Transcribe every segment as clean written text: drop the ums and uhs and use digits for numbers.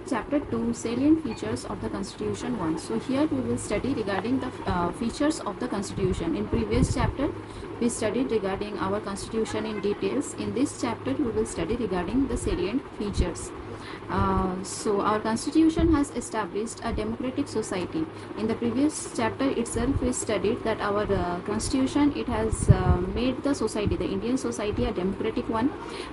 Chapter 2, Salient Features of the Constitution 1. So here we will study regarding the features of the Constitution. In previous chapter, we studied regarding our Constitution in details. In this chapter, we will study regarding the salient features. So our Constitution has established a democratic society. In the previous chapter itself, we studied that our Constitution, it has made the society, the Indian society, a democratic one,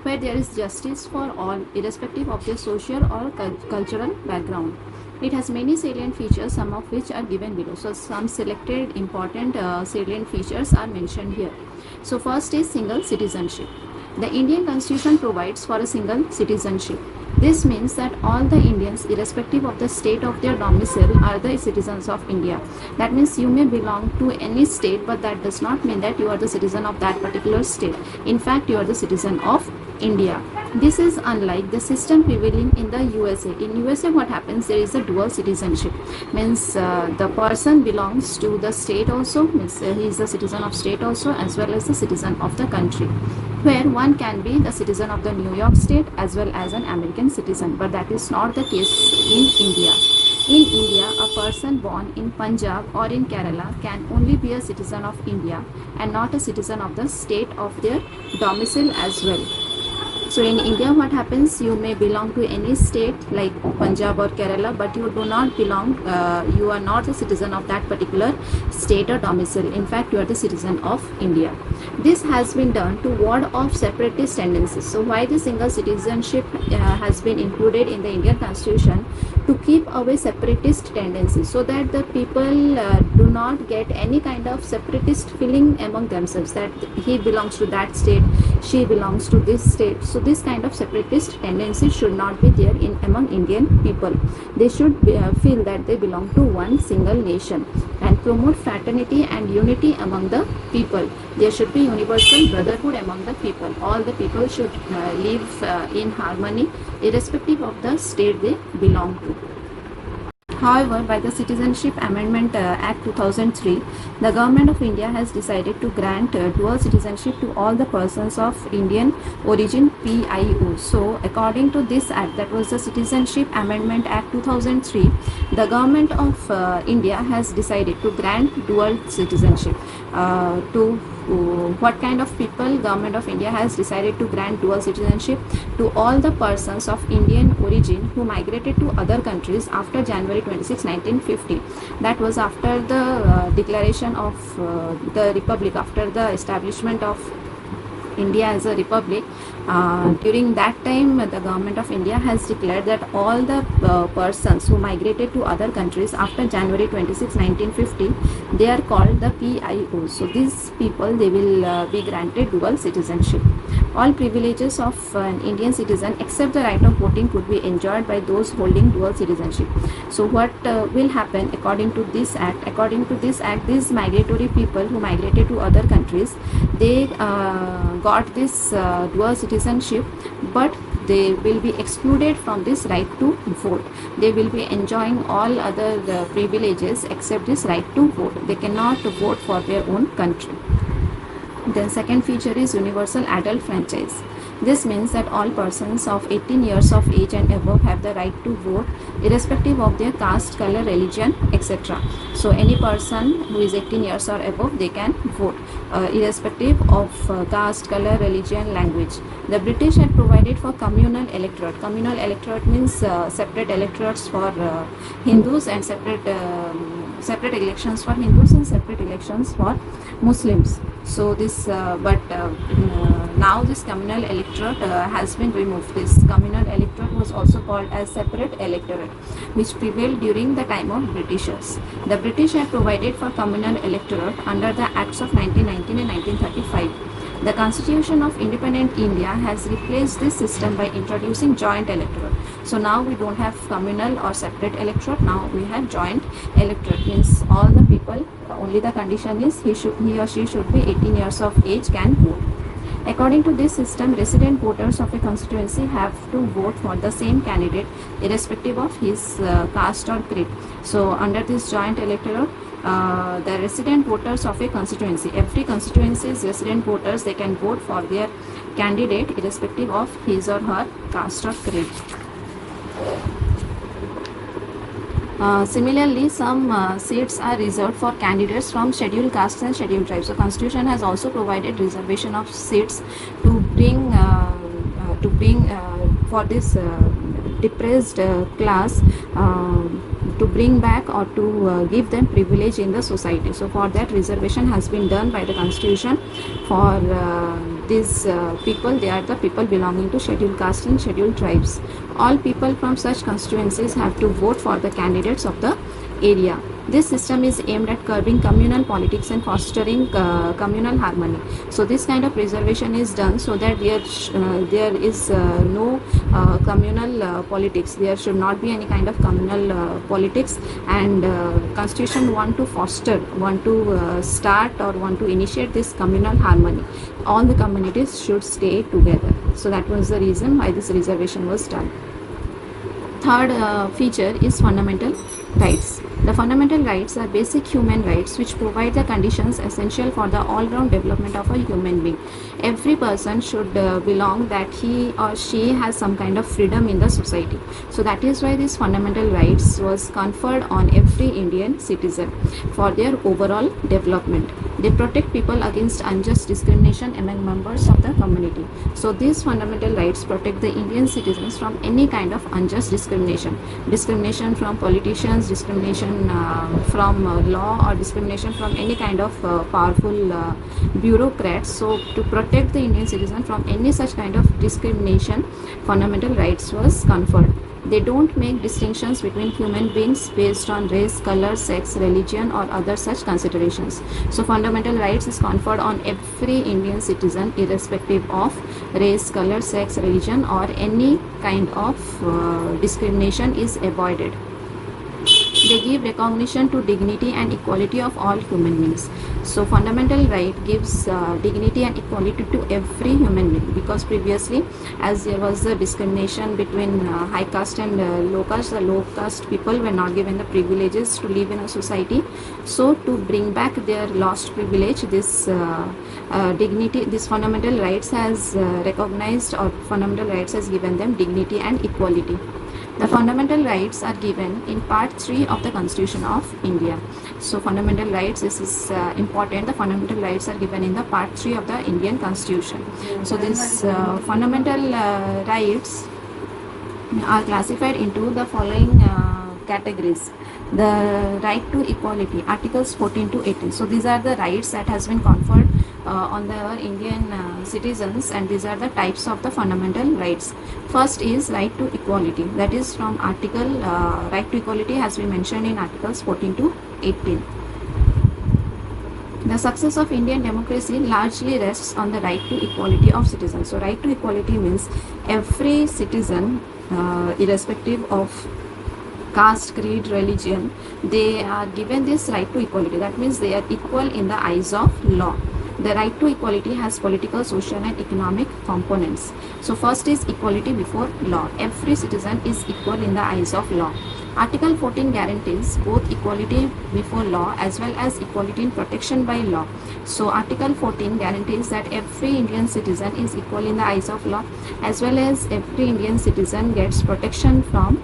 where there is justice for all, irrespective of their social or cultural background. It has many salient features, some of which are given below. So some selected important salient features are mentioned here. So first is single citizenship. The Indian Constitution provides for a single citizenship. This means that all the Indians, irrespective of the state of their domicile, are the citizens of India. That means you may belong to any state, but that does not mean that you are the citizen of that particular state. In fact, you are the citizen of India. This is unlike the system prevailing in the USA. In USA, what happens? There is a dual citizenship. Means the person belongs to the state also, means he is a citizen of state also, as well as the citizen of the country, where one can be the citizen of the New York state as well as an American citizen, but that is not the case in India. In India, a person born in Punjab or in Kerala can only be a citizen of India and not a citizen of the state of their domicile as well. So in India, what happens? You may belong to any state like Punjab or Kerala, but you do not belong, you are not a citizen of that particular state or domicile. In fact, you are the citizen of India. This has been done to ward off separatist tendencies. So why the single citizenship has been included in the Indian Constitution? To keep away separatist tendencies, so that the people do not get any kind of separatist feeling among themselves, that he belongs to that state, she belongs to this state. So this kind of separatist tendency should not be there in among Indian people. They should feel that they belong to one single nation, and promote fraternity and unity among the people. There should be universal brotherhood among the people. All the people should live in harmony, irrespective of the state they belong to. However, by the Citizenship Amendment Act 2003, the Government of India has decided to grant dual citizenship to all the persons of Indian origin, PIO. So, according to this act, that was the Citizenship Amendment Act 2003, the Government of India has decided to grant dual citizenship to what kind of people? Government of India has decided to grant dual citizenship to all the persons of Indian origin who migrated to other countries after January 26, 1950. That was after the declaration of the Republic, after the establishment of India as a republic. During that time, the Government of India has declared that all the persons who migrated to other countries after January 26, 1950, they are called the PIO. So these people, they will be granted dual citizenship. All privileges of an Indian citizen except the right of voting could be enjoyed by those holding dual citizenship. So what will happen according to this act? According to this act, these migratory people who migrated to other countries, they got this dual citizenship, but they will be excluded from this right to vote. They will be enjoying all other privileges except this right to vote. They cannot vote for their own country. Then second feature is universal adult franchise. This means that all persons of 18 years of age and above have the right to vote, irrespective of their caste, color, religion, etc. So any person who is 18 years or above, they can vote, irrespective of caste, color, religion, language. The British had provided for communal electorate. Communal electorate means separate electorates for Hindus and separate elections for Hindus and separate elections for Muslims. So this, now this communal electorate has been removed. This communal electorate was also called as separate electorate, which prevailed during the time of Britishers. The British had provided for communal electorate under the Acts of 1919 and 1935. The Constitution of Independent India has replaced this system by introducing joint electorate. So now we don't have communal or separate electorate. Now we have joint electorate. Means all the people, only the condition is he or she should be 18 years of age, can vote. According to this system, resident voters of a constituency have to vote for the same candidate irrespective of his caste or creed. So under this joint electorate, the resident voters of a constituency, every constituency's resident voters, they can vote for their candidate irrespective of his or her caste or creed. Similarly, some seats are reserved for candidates from scheduled castes and scheduled tribes. So constitution has also provided reservation of seats to bring for this depressed class, to bring back or to give them privilege in the society. So for that, reservation has been done by the constitution for these people. They are the people belonging to scheduled caste and scheduled tribes. All people from such constituencies have to vote for the candidates of the area. This system is aimed at curbing communal politics and fostering communal harmony. So this kind of reservation is done so that there is no communal politics. There should not be any kind of communal politics, and constitution want to start or want to initiate this communal harmony. All the communities should stay together. So that was the reason why this reservation was done. Third feature is fundamental rights. The fundamental rights are basic human rights which provide the conditions essential for the all-round development of a human being. Every person should belong that he or she has some kind of freedom in the society. So that is why these fundamental rights was conferred on every Indian citizen for their overall development. They protect people against unjust discrimination among members of the community. So these fundamental rights protect the Indian citizens from any kind of unjust discrimination from politicians, discrimination from law, or discrimination from any kind of powerful bureaucrats. So to protect the Indian citizen from any such kind of discrimination, fundamental rights was conferred. They don't make distinctions between human beings based on race, color, sex, religion, or other such considerations. So fundamental rights is conferred on every Indian citizen irrespective of race, color, sex, religion, or any kind of discrimination is avoided. They give recognition to dignity and equality of all human beings. So fundamental right gives dignity and equality to every human being, because previously, as there was a discrimination between high caste and low caste, the low caste people were not given the privileges to live in a society. So to bring back their lost privilege, this dignity, this fundamental rights has recognized, or fundamental rights has given them dignity and equality. The fundamental rights are given in part 3 of the Constitution of India. So fundamental rights, this is important. The fundamental rights are given in the part 3 of the Indian Constitution. So these fundamental rights are classified into the following categories. The right to equality, articles 14 to 18. So these are the rights that has been conferred on the Indian citizens, and these are the types of the fundamental rights. First is right to equality, that is from article right to equality has been mentioned in articles 14 to 18. The success of Indian democracy largely rests on the right to equality of citizens. So right to equality means every citizen, irrespective of caste, creed, religion, they are given this right to equality. That means they are equal in the eyes of law. The right to equality has political, social, and economic components. So first is equality before law. Every citizen is equal in the eyes of law. Article 14 guarantees both equality before law as well as equality in protection by law. So Article 14 guarantees that every Indian citizen is equal in the eyes of law, as well as every Indian citizen gets protection from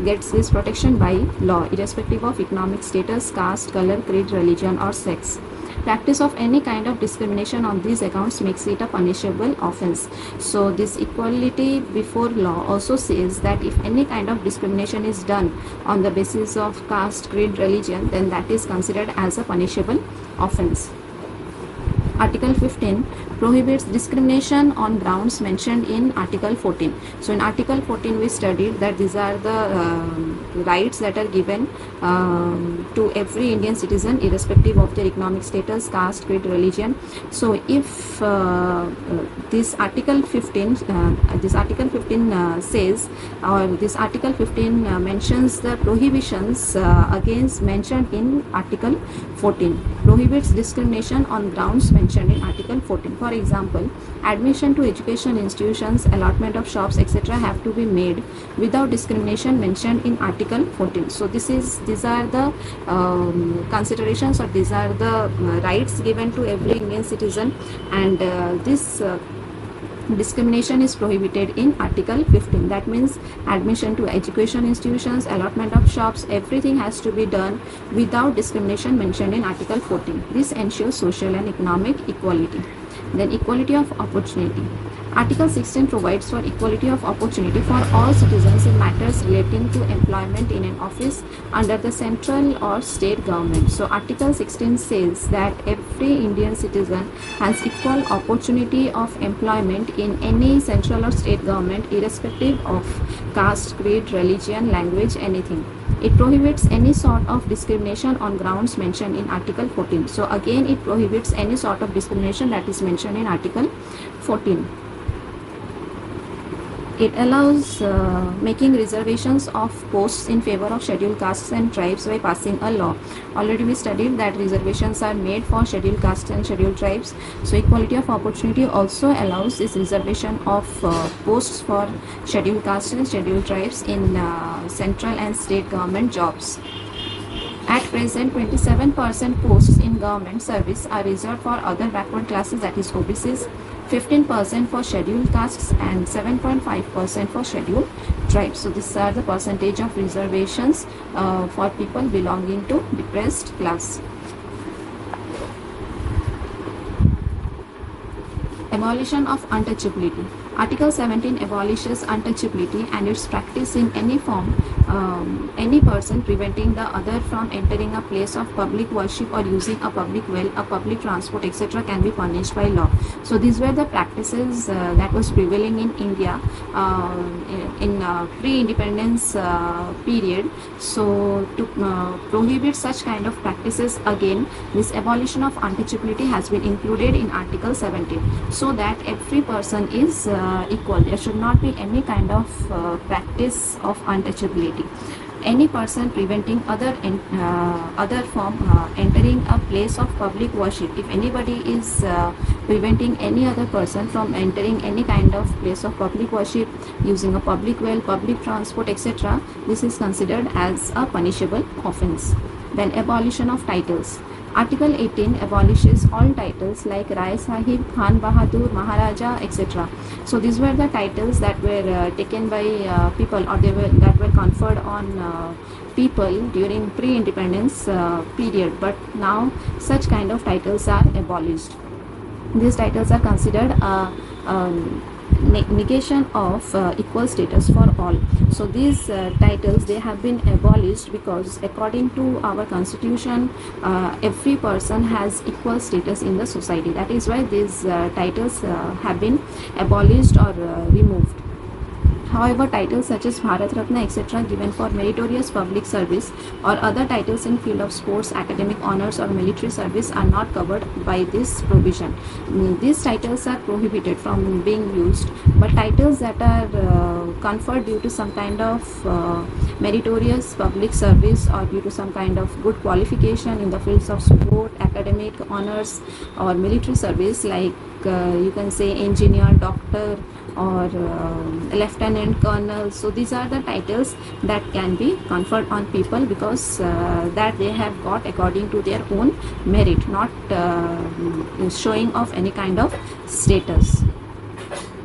gets this protection by law, irrespective of economic status, caste, color, creed, religion, or sex. Practice of any kind of discrimination on these accounts makes it a punishable offense. So this equality before law also says that if any kind of discrimination is done on the basis of caste, creed, religion, then that is considered as a punishable offense. Article 15 prohibits discrimination on grounds mentioned in Article 14. So in Article 14 we studied that these are the rights that are given to every Indian citizen irrespective of their economic status, caste, creed, religion. So if this Article 15 says, or this Article 15 mentions the prohibitions against mentioned in Article 14, prohibits discrimination on grounds mentioned in Article 14. For example, admission to education institutions, allotment of shops, etc. have to be made without discrimination mentioned in Article 14. So these are the considerations, or these are the rights given to every Indian citizen, and this Discrimination is prohibited in Article 15. That means admission to education institutions, allotment of shops, everything has to be done without discrimination mentioned in Article 14. This ensures social and economic equality. Then equality of opportunity. Article 16 provides for equality of opportunity for all citizens in matters relating to employment in an office under the central or state government. So Article 16 says that every Indian citizen has equal opportunity of employment in any central or state government irrespective of caste, creed, religion, language, anything. It prohibits any sort of discrimination on grounds mentioned in Article 14. So again, it prohibits any sort of discrimination that is mentioned in Article 14. It allows making reservations of posts in favor of scheduled castes and tribes by passing a law. Already we studied that reservations are made for scheduled castes and scheduled tribes. So equality of opportunity also allows this reservation of posts for scheduled castes and scheduled tribes in central and state government jobs. At present, 27% posts in government service are reserved for other backward classes, that is OBCs, 15% for scheduled castes and 7.5% for scheduled tribes. So these are the percentage of reservations for people belonging to depressed class. Abolition of untouchability. Article 17 abolishes untouchability and its practice in any form, any person preventing the other from entering a place of public worship or using a public well, a public transport, etc. can be punished by law. So these were the practices that was prevailing in India in pre-independence period. So to prohibit such kind of practices, again, this abolition of untouchability has been included in Article 17, so that every person is equal. There should not be any kind of practice of untouchability. Any person preventing other from entering a place of public worship, if anybody is preventing any other person from entering any kind of place of public worship using a public well, public transport, etc., this is considered as a punishable offense. Then abolition of titles. Article 18 abolishes all titles like Rai Sahib, Khan Bahadur, Maharaja, etc. So these were the titles that were taken by people, or that were conferred on people during pre-independence period. But now such kind of titles are abolished. These titles are considered negation of equal status for all. So these titles, they have been abolished because according to our constitution, every person has equal status in the society. That is why these titles have been abolished or removed. However, titles such as Bharat Ratna, etc., given for meritorious public service, or other titles in field of sports, academic honors, or military service are not covered by this provision. These titles are prohibited from being used, but titles that are conferred due to some kind of meritorious public service or due to some kind of good qualification in the fields of sport, academic honors, or military service, like you can say engineer, doctor, or lieutenant colonel. So these are the titles that can be conferred on people because that they have got according to their own merit, not showing off any kind of status.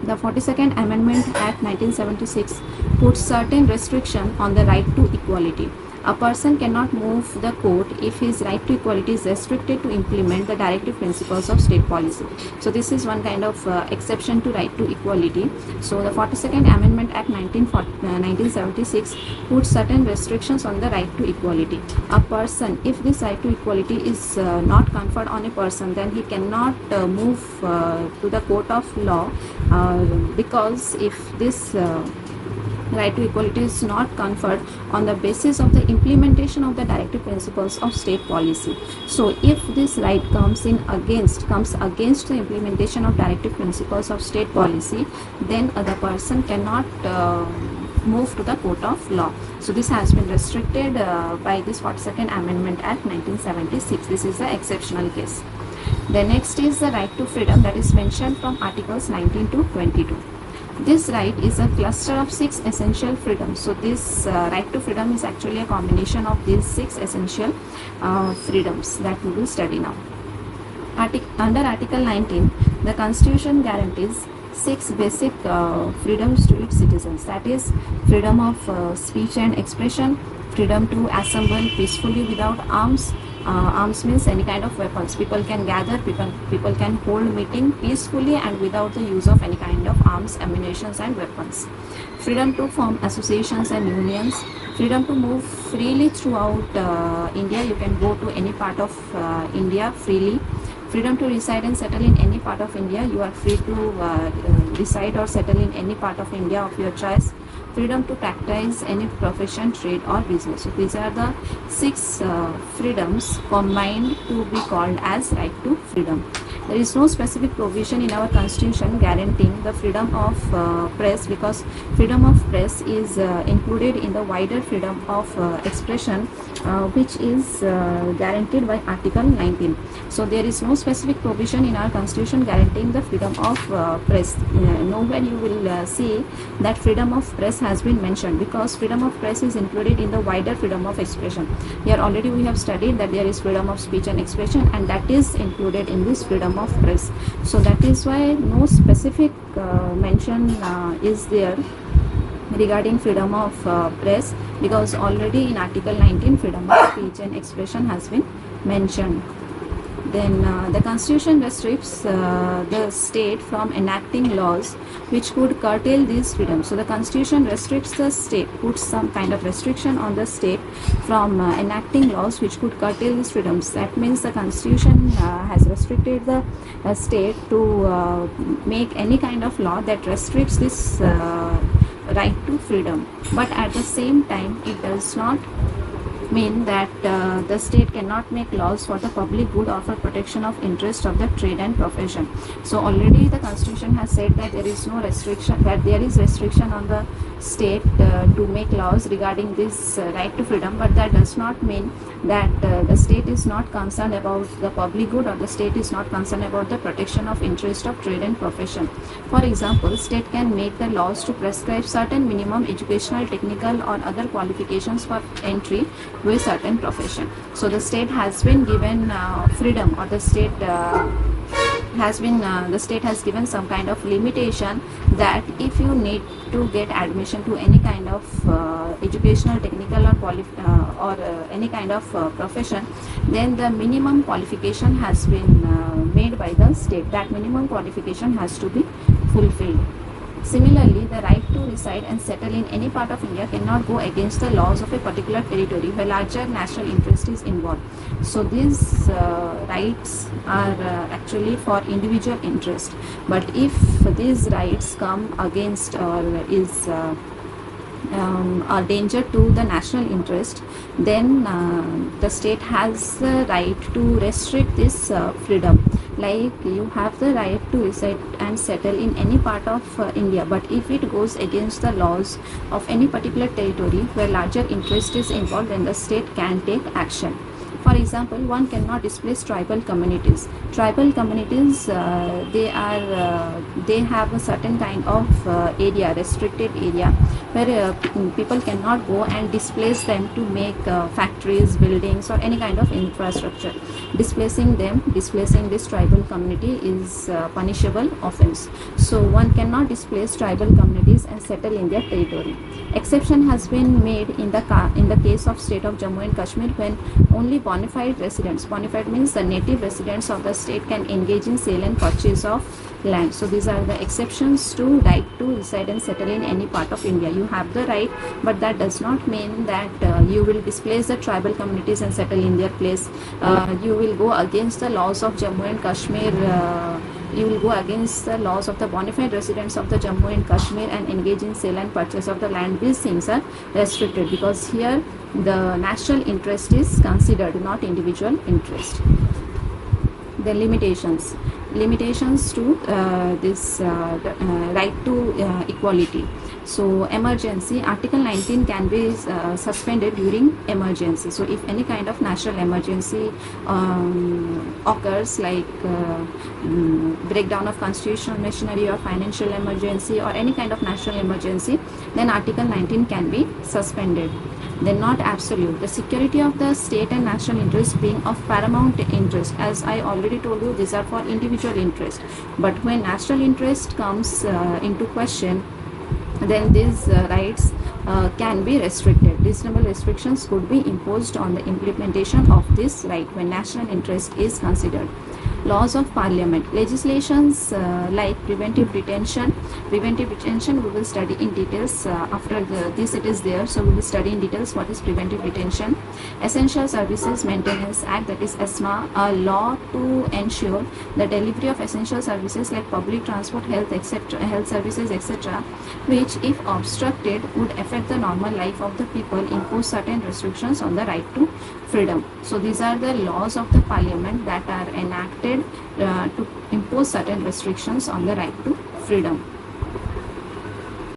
The 42nd Amendment Act 1976 puts certain restriction on the right to equality. A person cannot move the court if his right to equality is restricted to implement the directive principles of state policy. So this is one kind of exception to right to equality. So the 42nd Amendment Act 1976 puts certain restrictions on the right to equality. A person, if this right to equality is not conferred on a person, then he cannot move to the court of law because if this right to equality is not conferred on the basis of the implementation of the directive principles of state policy. So if this right comes against the implementation of directive principles of state policy, then the person cannot move to the court of law. So this has been restricted by this 42nd Amendment Act 1976. This is the exceptional case. The next is the right to freedom, that is mentioned from Articles 19 to 22. This right is a cluster of 6 essential freedoms. So this right to freedom is actually a combination of these 6 essential freedoms that we will study now. Under Article 19, the Constitution guarantees six basic freedoms to its citizens. That is freedom of speech and expression, freedom to assemble peacefully without arms. Arms means any kind of weapons. People can gather, people can hold meeting peacefully and without the use of any kind of arms, ammunition and weapons. Freedom to form associations and unions, freedom to move freely throughout India. You can go to any part of India freely. Freedom to reside and settle in any part of India. You are free to reside or settle in any part of India of your choice. Freedom to practice any profession, trade or business. So these are the six freedoms combined to be called as right to freedom. There is no specific provision in our constitution guaranteeing the freedom of press, because freedom of press is included in the wider freedom of expression, which is guaranteed by Article 19. So there is no specific provision in our constitution guaranteeing the freedom of press. Nowhere you will see that freedom of press has been mentioned, because freedom of press is included in the wider freedom of expression. Here already we have studied that there is freedom of speech and expression, and that is included in this freedom of press. So that is why no specific mention is there regarding freedom of press, because already in Article 19 freedom of speech and expression has been mentioned. Then the constitution restricts the state from enacting laws which could curtail these freedoms. So the constitution restricts the state, puts some kind of restriction on the state from enacting laws which could curtail these freedoms. That means the constitution has restricted the state to make any kind of law that restricts this right to freedom. But at the same time, it does not mean that the state cannot make laws for the public good or for protection of interest of the trade and profession. So already the constitution has said that there is no restriction, that there is restriction on the state to make laws regarding this right to freedom, but that does not mean that the state is not concerned about the public good, or the state is not concerned about the protection of interest of trade and profession. For example, state can make the laws to prescribe certain minimum educational, technical or other qualifications for entry to a certain profession. So the state has been given freedom, or the state has given some kind of limitation that if you need to get admission to any kind of educational, technical or any kind of profession, then the minimum qualification has been made by the state. That minimum qualification has to be fulfilled. Similarly, the right to reside and settle in any part of India cannot go against the laws of a particular territory where larger national interest is involved. So these rights are actually for individual interest. But if these rights come against or is a danger to the national interest, then the state has the right to restrict this freedom. Like you have the right to reside and settle in any part of India, but if it goes against the laws of any particular territory where larger interest is involved, then the state can take action. For example, one cannot displace tribal communities. Tribal communities, they have a certain kind of area, restricted area, where people cannot go and displace them to make factories, buildings or any kind of infrastructure. Displacing this tribal community is punishable offense. So one cannot displace tribal communities and settle in their territory. Exception has been made in the case of state of Jammu and Kashmir, when only bona fide residents, bona fide means the native residents of the state, can engage in sale and purchase of land. So these are the exceptions to right to reside and settle in any part of India. You have the right, but that does not mean that you will displace the tribal communities and settle in their place. You will go against the laws of Jammu and Kashmir. You will go against the laws of the bona fide residents of the Jammu and Kashmir and engage in sale and purchase of the land. These things are restricted because here the national interest is considered, not individual interest. The limitations to this right to equality. So emergency, Article 19 can be suspended during emergency. So if any kind of national emergency occurs, like breakdown of constitutional machinery or financial emergency or any kind of national emergency, then Article 19 can be suspended. Then not absolute. The security of the state and national interest being of paramount interest. As I already told you, these are for individual interest. But when national interest comes into question, then these rights can be restricted. Reasonable restrictions could be imposed on the implementation of this right when national interest is considered. Laws of Parliament. Legislations like preventive detention. Preventive detention we will study in details after this it is there. So we will study in details what is preventive detention. Essential Services Maintenance Act, that is ESMA, a law to ensure the delivery of essential services like public transport, health, etc., health services, etc., which if obstructed would affect the normal life of the people, impose certain restrictions on the right to freedom. So these are the laws of the Parliament that are enacted to impose certain restrictions on the right to freedom.